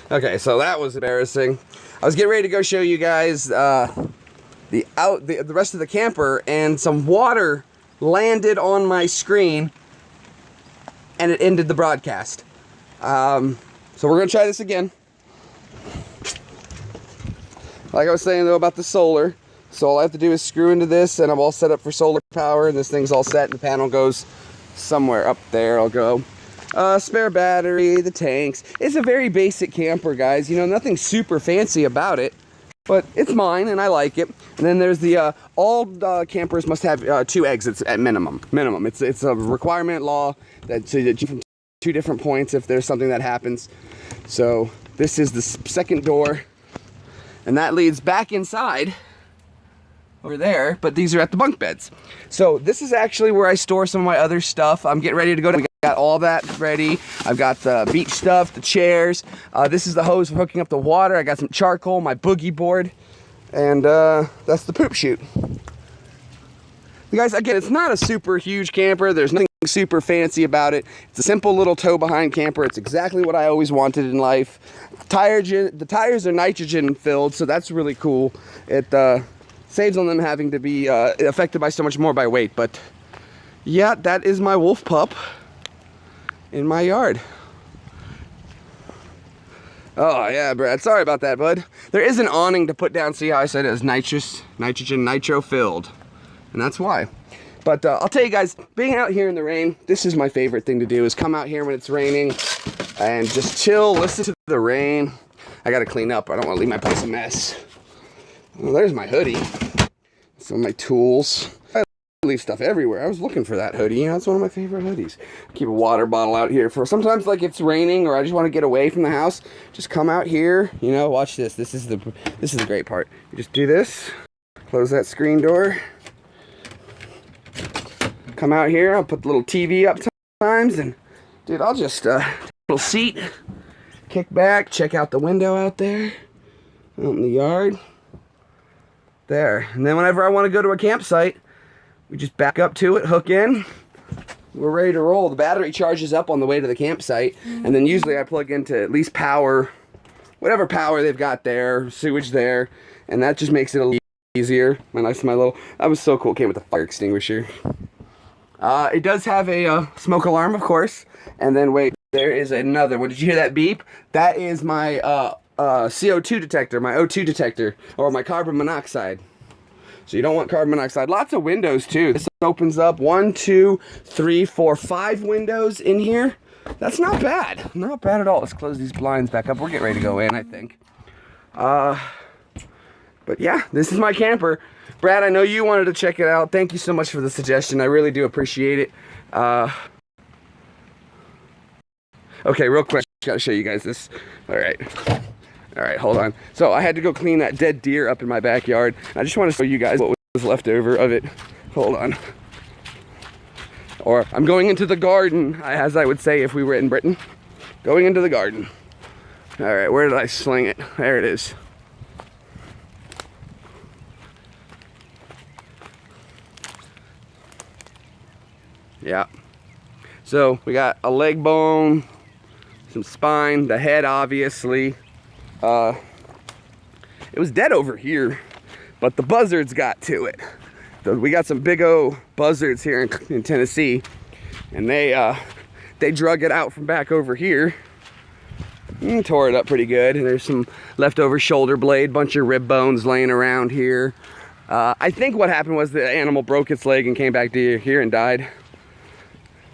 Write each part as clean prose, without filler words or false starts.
Okay, so that was embarrassing. I was getting ready to go show you guys the rest of the camper, and some water landed on my screen, and it ended the broadcast. So we're gonna try this again. Like I was saying though about the solar, so all I have to do is screw into this, and I'm all set up for solar power, and this thing's all set, and the panel goes somewhere up there. I'll go. Spare battery, the tanks. It's a very basic camper, guys. You know, nothing super fancy about it, but it's mine and I like it. And then there's the all campers must have 2 exits at minimum. It's a requirement law that so that you from 2 different points if there's something that happens. So this is the second door, and that leads back inside over there, but these are at the bunk beds. So this is actually where I store some of my other stuff. I'm getting ready to go. We got all that ready. I've got the beach stuff, the chairs. This is the hose for hooking up the water. I got some charcoal, my boogie board, and that's the poop chute. You guys, again, it's not a super huge camper. There's nothing super fancy about it. It's a simple little tow behind camper. It's exactly what I always wanted in life. The tires are nitrogen filled, so that's really cool. It saves on them having to be affected by so much more by weight. But yeah, that is my wolf pup in my yard. Oh yeah, Brad, sorry about that, bud. There is an awning to put down. See how I said it was nitrogen nitro filled, and that's why. But I'll tell you guys, being out here in the rain, this is my favorite thing to do, is come out here when it's raining and just chill, listen to the rain. I gotta clean up. I don't want to leave my place a mess. Well, there's my hoodie. Some of my tools. I leave stuff everywhere. I was looking for that hoodie. You know, it's one of my favorite hoodies. Keep a water bottle out here for sometimes, like, it's raining or I just want to get away from the house. Just come out here. You know, watch this. This is the great part. You just do this. Close that screen door. Come out here. I'll put the little TV up sometimes, and dude, I'll just little seat, kick back, check out the window out there, out in the yard. There, and then whenever I want to go to a campsite, we just back up to it, hook in, we're ready to roll. The battery charges up on the way to the campsite, and then usually I plug into at least power, whatever power they've got there, sewage there, and that just makes it a little easier. That was so cool. It came with a fire extinguisher. It does have a smoke alarm, of course, and then wait, there is another one. Did you hear that beep? That is my CO2 detector, my O2 detector, or my carbon monoxide. So you don't want carbon monoxide. Lots of windows too. This opens up 1, 2, 3, 4, 5 windows in here. That's not bad. Not bad at all. Let's close these blinds back up. We're getting ready to go in, I think. But yeah, this is my camper. Brad, I know you wanted to check it out. Thank you so much for the suggestion. I really do appreciate it. Okay, real quick, gotta show you guys this. All right, hold on. So I had to go clean that dead deer up in my backyard. I just want to show you guys what was left over of it. Hold on. Or I'm going into the garden, as I would say if we were in Britain. Going into the garden. All right, where did I sling it? There it is. Yeah. So we got a leg bone, some spine, the head obviously. It was dead over here, but the buzzards got to it. We got some big O buzzards here in Tennessee, and they drug it out from back over here and tore it up pretty good. And there's some leftover shoulder blade, bunch of rib bones laying around here. I think what happened was the animal broke its leg and came back to here and died.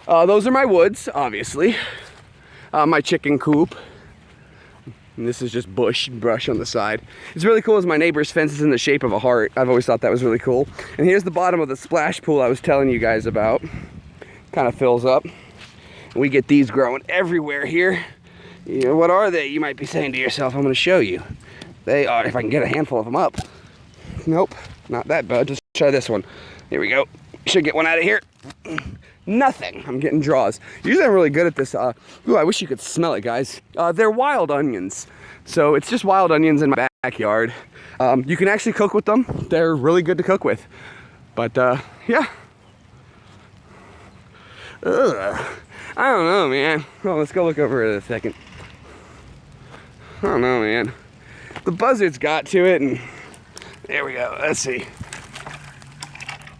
Those are my woods, obviously. My chicken coop. And this is just brush on the side. It's really cool as my neighbor's fence is in the shape of a heart. I've always thought that was really cool. And here's the bottom of the splash pool I was telling you guys about. Kind of fills up. And we get these growing everywhere here. You know, what are they? You might be saying to yourself, I'm going to show you. They are, if I can get a handful of them up. Nope, not that bad. Just try this one. Here we go. Should get one out of here. Nothing. I'm getting draws. Usually I'm really good at this. Ooh, I wish you could smell it, guys. They're wild onions. So it's just wild onions in my backyard. You can actually cook with them. They're really good to cook with. But yeah. Ugh. I don't know, man. Well, let's go look over it in a second. I don't know, man. The buzzards got to it, and there we go. Let's see.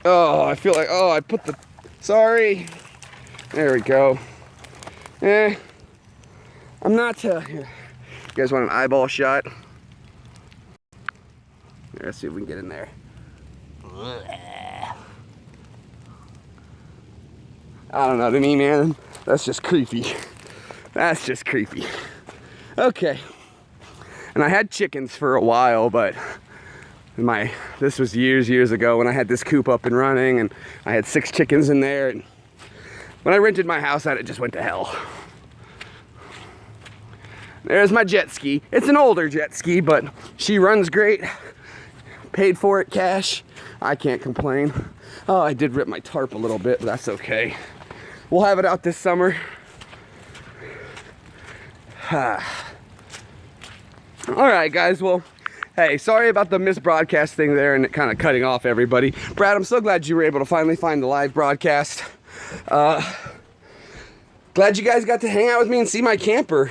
Oh, I feel like, oh, I put the, sorry. There we go. I'm not, here. You guys want an eyeball shot? Here, let's see if we can get in there. I don't know, to me, man, that's just creepy. That's just creepy. Okay. And I had chickens for a while, but this was years ago when I had this coop up and running, and I had 6 chickens in there, and when I rented my house out, it just went to hell. There's my jet ski. It's an older jet ski, but she runs great. Paid for it cash. I can't complain. Oh, I did rip my tarp a little bit, but that's okay. We'll have it out this summer. All right, guys. Well, hey, sorry about the misbroadcast thing there and it kind of cutting off everybody. Brad, I'm so glad you were able to finally find the live broadcast. Glad you guys got to hang out with me and see my camper.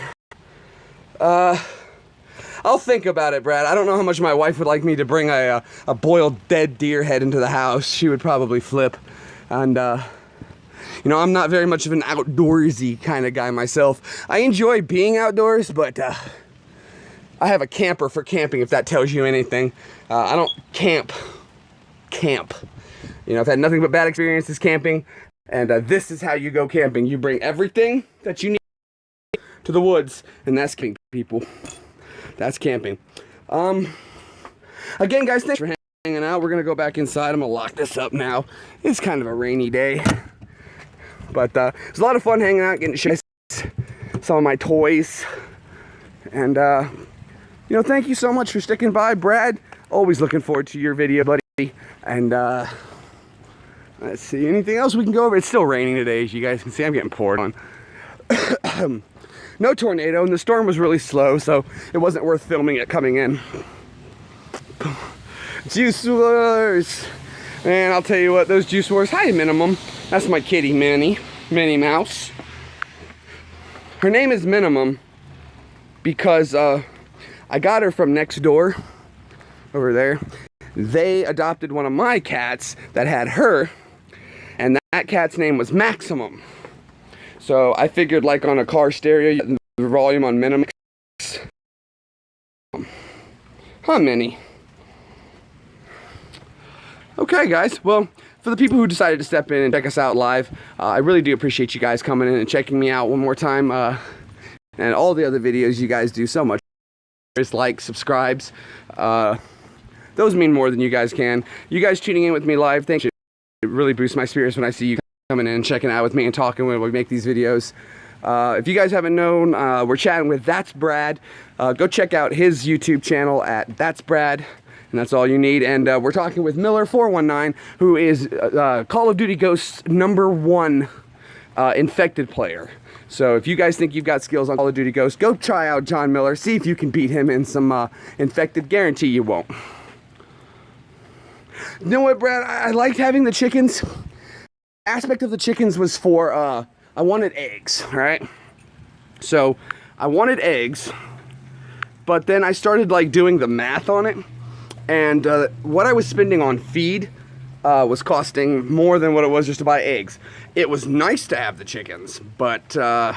I'll think about it, Brad. I don't know how much my wife would like me to bring a boiled dead deer head into the house. She would probably flip. And, you know, I'm not very much of an outdoorsy kind of guy myself. I enjoy being outdoors, but I have a camper for camping, if that tells you anything. I don't camp. You know, I've had nothing but bad experiences camping, and this is how you go camping. You bring everything that you need to the woods, and that's camping, people. That's camping. Again, guys, thanks for hanging out. We're gonna go back inside. I'm gonna lock this up now. It's kind of a rainy day, but it's a lot of fun hanging out, getting to show some of my toys, and you know, thank you so much for sticking by, Brad. Always looking forward to your video, buddy. And let's see, anything else we can go over? It's still raining today, as you guys can see. I'm getting poured on. No tornado, and the storm was really slow, so it wasn't worth filming it coming in. Juice Wars. Man, I'll tell you what, those Juice Wars, hi, Minimum. That's my kitty, Minnie Mouse. Her name is Minimum because I got her from next door, over there. They adopted one of my cats that had her, and that cat's name was Maximum. So I figured, like on a car stereo, the volume on minimum. Huh, Minnie? Okay, guys. Well, for the people who decided to step in and check us out live, I really do appreciate you guys coming in and checking me out one more time. And all the other videos you guys do so much. Like, subscribes. Those mean more than you guys can. You guys tuning in with me live, thank you. It really boosts my spirits when I see you coming in and checking out with me and talking when we make these videos. If you guys haven't known, we're chatting with That's Brad. Go check out his YouTube channel at That's Brad, and that's all you need. And we're talking with Miller419, who is Call of Duty Ghosts #1 infected player. So if you guys think you've got skills on Call of Duty Ghosts, go try out John Miller. See if you can beat him in some infected. Guarantee you won't. You know what, Brad? I liked having the chickens. Aspect of the chickens was for, I wanted eggs, right? So I wanted eggs, but then I started like doing the math on it, and what I was spending on feed was costing more than what it was just to buy eggs. It was nice to have the chickens, but I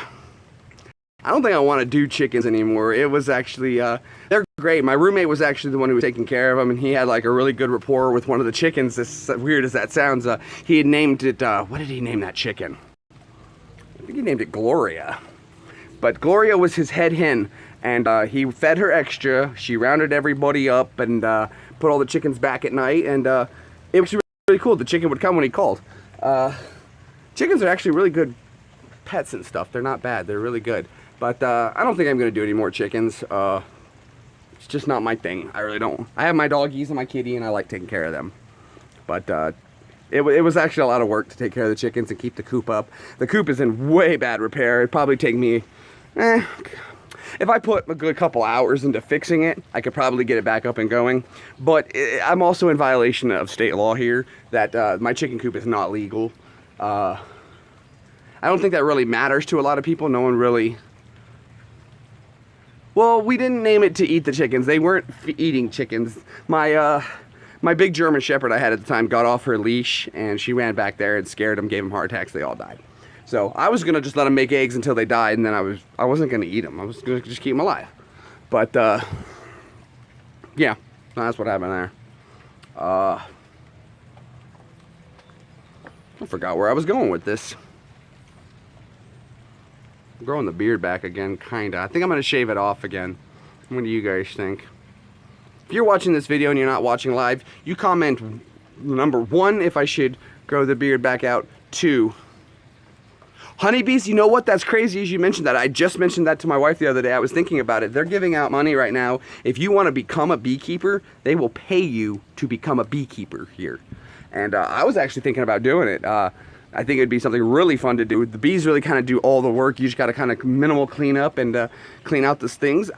don't think I want to do chickens anymore. It was actually, they're great. My roommate was actually the one who was taking care of them, and he had like a really good rapport with one of the chickens. As weird as that sounds, he had named it, what did he name that chicken? I think he named it Gloria. But Gloria was his head hen, and he fed her extra. She rounded everybody up and put all the chickens back at night, and it was really cool. The chicken would come when he called. Chickens are actually really good pets and stuff. They're not bad. They're really good. But I don't think I'm going to do any more chickens. It's just not my thing. I really don't. I have my doggies and my kitty, and I like taking care of them. But it was actually a lot of work to take care of the chickens and keep the coop up. The coop is in way bad repair. It'd probably take me, if I put a good couple hours into fixing it, I could probably get it back up and going. But I'm also in violation of state law here that my chicken coop is not legal. I don't think that really matters to a lot of people. No one really Well, we didn't name it to eat the chickens. They weren't eating chickens. My big German Shepherd I had at the time got off her leash, and she ran back there and scared them, gave them heart attacks. They all died. So I was gonna just let them make eggs until they died, and then I wasn't gonna eat them. I was gonna just keep them alive. But yeah, that's what happened there. I forgot where I was going with this. I'm growing the beard back again, kinda. I think I'm gonna shave it off again. What do you guys think? If you're watching this video and you're not watching live, you comment number 1 if I should grow the beard back out. 2, honeybees. You know what? That's crazy as you mentioned that. I just mentioned that to my wife the other day. I was thinking about it. They're giving out money right now. If you want to become a beekeeper, they will pay you to become a beekeeper here. And I was actually thinking about doing it. I think it'd be something really fun to do. The bees really kind of do all the work. You just got to kind of minimal clean up and clean out those things.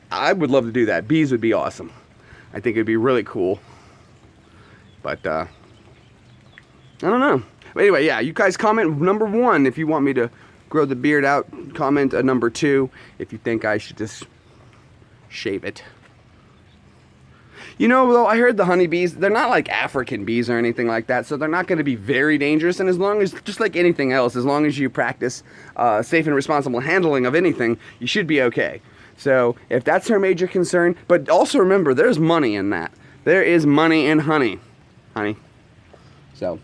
I would love to do that. Bees would be awesome. I think it'd be really cool. But I don't know. But anyway, yeah, you guys comment number 1 if you want me to grow the beard out. Comment a number 2 if you think I should just shave it. You know, though, I heard the honeybees, they're not like African bees or anything like that, so they're not going to be very dangerous. And as long as, just like anything else, as long as you practice safe and responsible handling of anything, you should be okay. So if that's her major concern, but also remember, there's money in that. There is money in honey. So,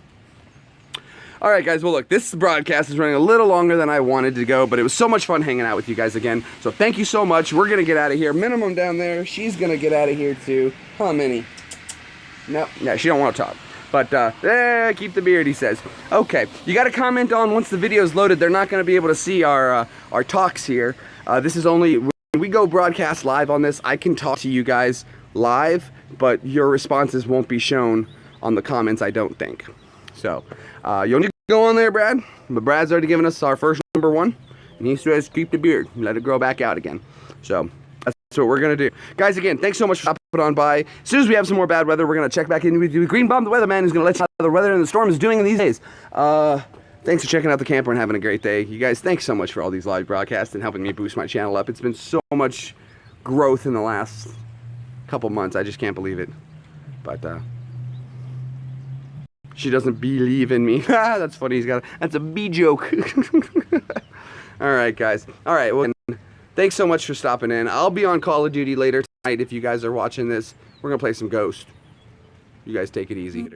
all right, guys. Well, look, this broadcast is running a little longer than I wanted to go, but it was so much fun hanging out with you guys again. So thank you so much. We're going to get out of here. Minimum down there. She's going to get out of here too. How many? No, yeah, she don't want to talk. But, keep the beard, he says. Okay, you got to comment on once the video is loaded. They're not going to be able to see our talks here. This is only... When we go broadcast live on this, I can talk to you guys live, but your responses won't be shown on the comments, I don't think. So, you'll need to go on there, Brad. But Brad's already given us our first number 1, and he says keep the beard, let it grow back out again. So, that's what we're going to do. Guys, again, thanks so much for stopping on by. As soon as we have some more bad weather, we're going to check back in with you. Green Bomb, the weatherman, who's going to let you know how the weather and the storm is doing in these days. Thanks for checking out the camper and having a great day. You guys, thanks so much for all these live broadcasts and helping me boost my channel up. It's been so much growth in the last couple months. I just can't believe it. But, she doesn't believe in me. That's funny. That's a bee joke. All right, guys. All right. Well, thanks so much for stopping in. I'll be on Call of Duty later tonight if you guys are watching this. We're going to play some Ghost. You guys take it easy.